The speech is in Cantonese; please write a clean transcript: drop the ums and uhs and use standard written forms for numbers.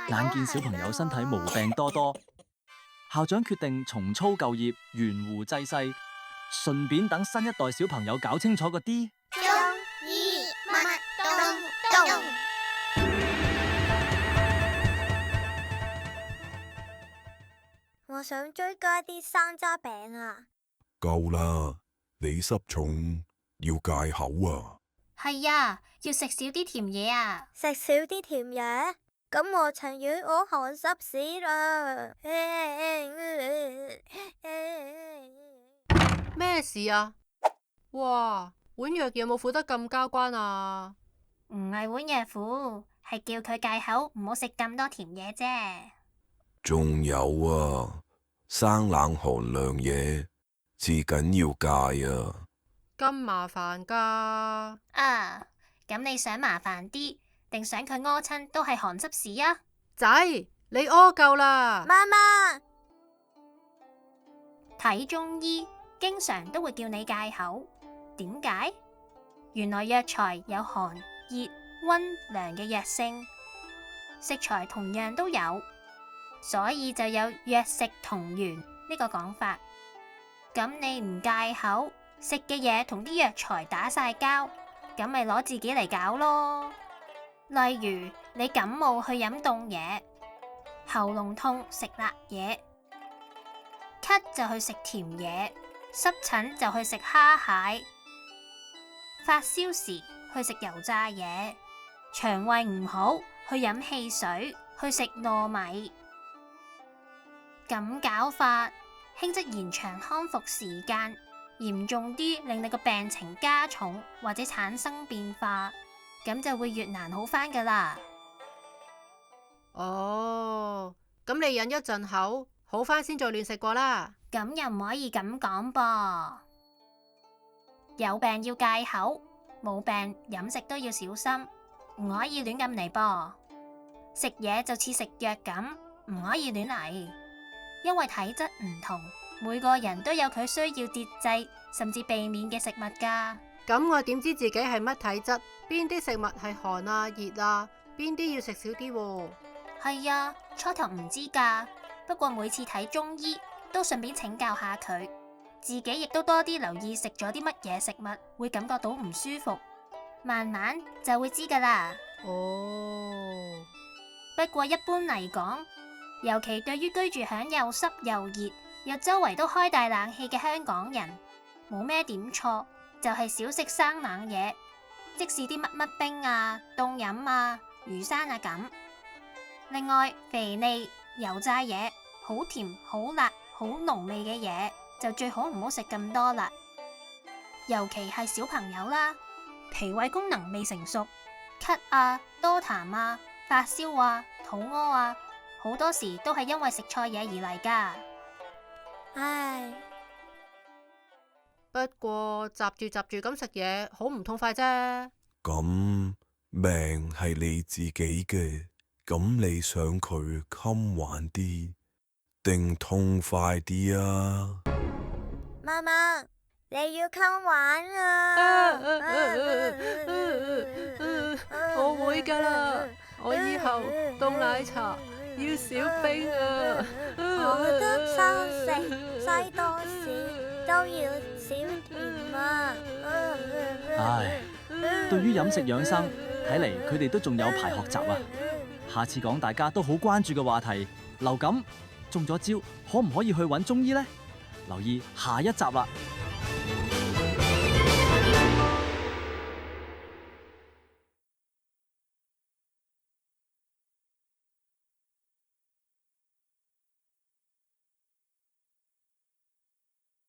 眼見小朋友身體毛病多多，校長決定重操舊業，懸壺濟世，順便等新一代小朋友搞清楚個啲。中醫乜東東？我想追加啲山楂餅啊！夠啦，你濕重，要戒口啊！係啊，要食少啲甜嘢啊！食少啲甜嘢，咁我情願我寒濕死啦！咩事啊？哇，碗藥有冇苦得咁交關啊？唔係碗藥苦，係叫佢戒口，唔好食咁多甜嘢啫。仲有啊，生冷寒涼嘢至緊要戒啊！咁麻煩噶？啊，咁你想麻煩啲，定想佢屙親都係寒濕事啊？仔，你屙夠啦！媽媽，睇中醫經常都會叫你戒口，點解？原來藥材有寒、熱、溫、涼嘅藥性，食材同樣都有，所以就有藥食同源呢個講法。咁你唔戒口，食嘅嘢同啲藥材打晒交，咁咪攞自己嚟搞咯。例如你感冒去飲凍嘢，喉嚨痛食辣嘢，咳就去食甜嘢，濕疹就去食蝦蟹，發燒時去食油炸嘢，腸胃唔好去飲汽水，去食糯米。咁搞法，輕則延長康復時間，嚴重啲令你個病情加重或者產生變化，咁就會越難好返噶啦。哦，咁你忍一陣口，好返先再亂食過啦。咁又唔可以咁講噃，有病要戒口，冇病飲食都要小心，唔可以亂咁嚟噃。食嘢就似食藥咁，唔可以亂嚟，因為體質唔同，每個人都有佢需要節制甚至避免嘅食物噶。咁我點知自己係乜體質？邊啲食物係寒啊、熱啊？邊啲要食少啲？係啊，初頭唔知噶，不過每次睇中醫都順便請教下佢，自己亦都多啲留意食咗啲乜嘢食物會感覺到唔舒服，慢慢就會知噶啦。哦，不過一般嚟講，尤其對於居住響又濕又熱又周圍都開大冷氣嘅香港人，冇咩點錯，就係少食生冷嘢，即使啲乜乜冰啊、凍飲啊、魚生啊咁。另外，肥膩、油炸嘢、好甜、好辣、好濃味嘅嘢，就最好唔好食咁多啦。尤其係小朋友啦，脾胃功能未成熟，咳啊、多痰啊、發燒啊、肚屙啊，好多時都係因為食錯嘢而嚟噶。唉，不過閘住咁食嘢，好唔痛快啫。咁命係你自己嘅，咁你想佢襟玩啲定痛快啲啊？媽媽，你要襟玩啊！我會噶啦，我以後凍奶茶要少冰啊！我得生食西多士都要少甜啊！唉，對於飲食養生，睇嚟佢哋都仲有排學習啊！下次講大家都好關注嘅話題，流感中咗招，可唔可以去揾中醫呢？留意下一集啦！